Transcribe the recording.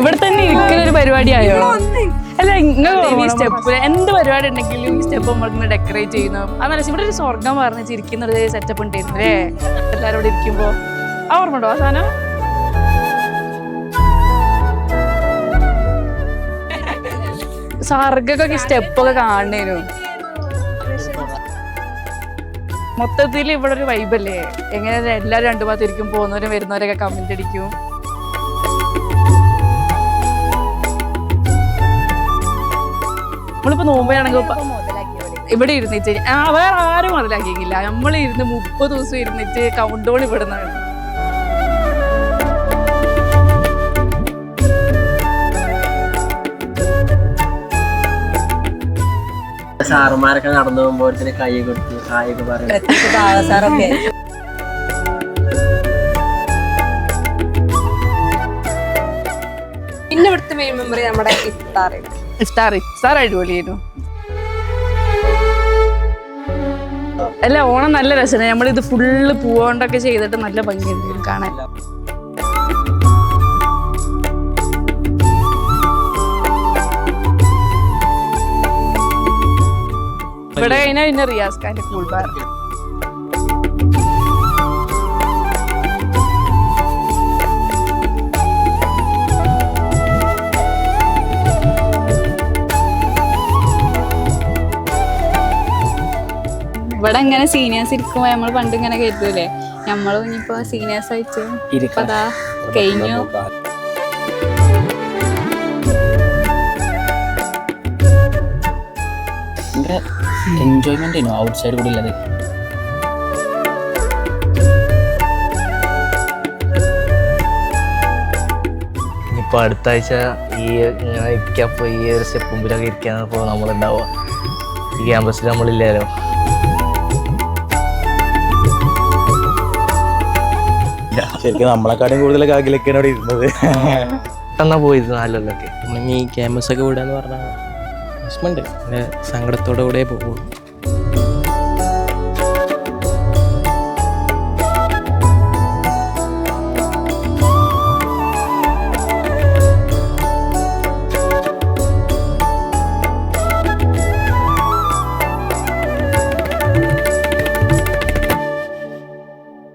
ഇവിടെ തന്നെ ഇരിക്കുന്ന ഒരു പരിപാടിയായോ? അല്ല ഇങ്ങനെ സ്റ്റെപ്പ് എന്ത് പരിപാടി ഉണ്ടെങ്കിലും ഈ സ്റ്റെപ്പ് നമ്മളിങ്ങനെ ഡെക്കറേറ്റ് ചെയ്യുന്നു. അതല്ല ഇവിടെ ഒരു സ്വർഗം പറഞ്ഞ് ചിരിക്കുന്ന ഒരു സെറ്റപ്പ് ഉണ്ടായിരുന്നു അല്ലേ എല്ലാവരും ഇവിടെ ഇരിക്കുമ്പോ? ആ ഓർമ്മ ഉണ്ടോ ആ സാധനം? സർഗൊക്കെ സ്റ്റെപ്പൊക്കെ കാണേനു. മൊത്തത്തിൽ ഇവിടെ ഒരു വൈബല്ലേ? എങ്ങനെ എല്ലാവരും രണ്ടു ഭാഗത്ത് ഇരിക്കും, പോകുന്നവരും വരുന്നവരൊക്കെ കമന്റ് അടിക്കും. നമ്മളിപ്പോ നോമ്പാണെങ്കിൽ ഇവിടെ ഇരുന്നിട്ട് വേറെ ആരും മുതലാക്കിയില്ല. നമ്മൾ ഇരുന്ന് 30 ദിവസം ഇരുന്നിട്ട് കൗണ്ട് ഡൗൺ ഇവിടുന്നാണ്. സാറുമാരൊക്കെ നടന്നു പോകുമ്പോഴത്തേന് കൈ കൊടുത്ത് കായൊക്കെ പറഞ്ഞു. പിന്നെ ഇവിടുത്തെ മെയിൻ മെമ്മറി നമ്മുടെ ഇഫ്താർ അടിപൊളിയായിരുന്നു. അല്ല ഓണം നല്ല രസമാണ്. നമ്മളിത് ഫുള്ള് പൂവോണ്ടൊക്കെ ചെയ്തിട്ട് നല്ല ഭംഗിയുണ്ട് കാണാൻ. ഇവിടെ കഴിഞ്ഞാൽ പിന്നെ റിയാസ് ഖാന്റെ കൂൾ ബാർ. ഇവിടെ ഇങ്ങനെ സീനിയേഴ്സ് ഇരിക്കുമ്പോ നമ്മള് പണ്ട് ഇങ്ങനെ കരുതൂലേ, നമ്മളും ഇനിയിപ്പോ സീനിയേഴ്സ് ആയിട്ട് അതാ കഴിഞ്ഞു. എൻജോയ്മെന്റ് ഔട്ട് സൈഡ് കൂടി ഉള്ളത്. ഇനിയിപ്പോൾ അടുത്ത ആഴ്ച ഈ ഇങ്ങനെ ഇരിക്കാൻ ഈ ഒരു സ്റ്റെപ്പ് മുമ്പിലൊക്കെ ഇരിക്കാനപ്പോൾ നമ്മളുണ്ടാവുക. ഈ ക്യാമ്പസിൽ നമ്മളില്ലല്ലോ. ശരിക്കും നമ്മളെക്കാളും കൂടുതലൊക്കെ അഖിലൊക്കെയാണ് അവിടെ ഇരുന്നത്. എന്നാ പോയിരുന്നു നാലിലൊക്കെ. ഈ ക്യാമ്പസൊക്കെ വിടാന്ന് പറഞ്ഞാൽ വിഷമമുണ്ട്. സങ്കടത്തോടെ കൂടെ പോകും.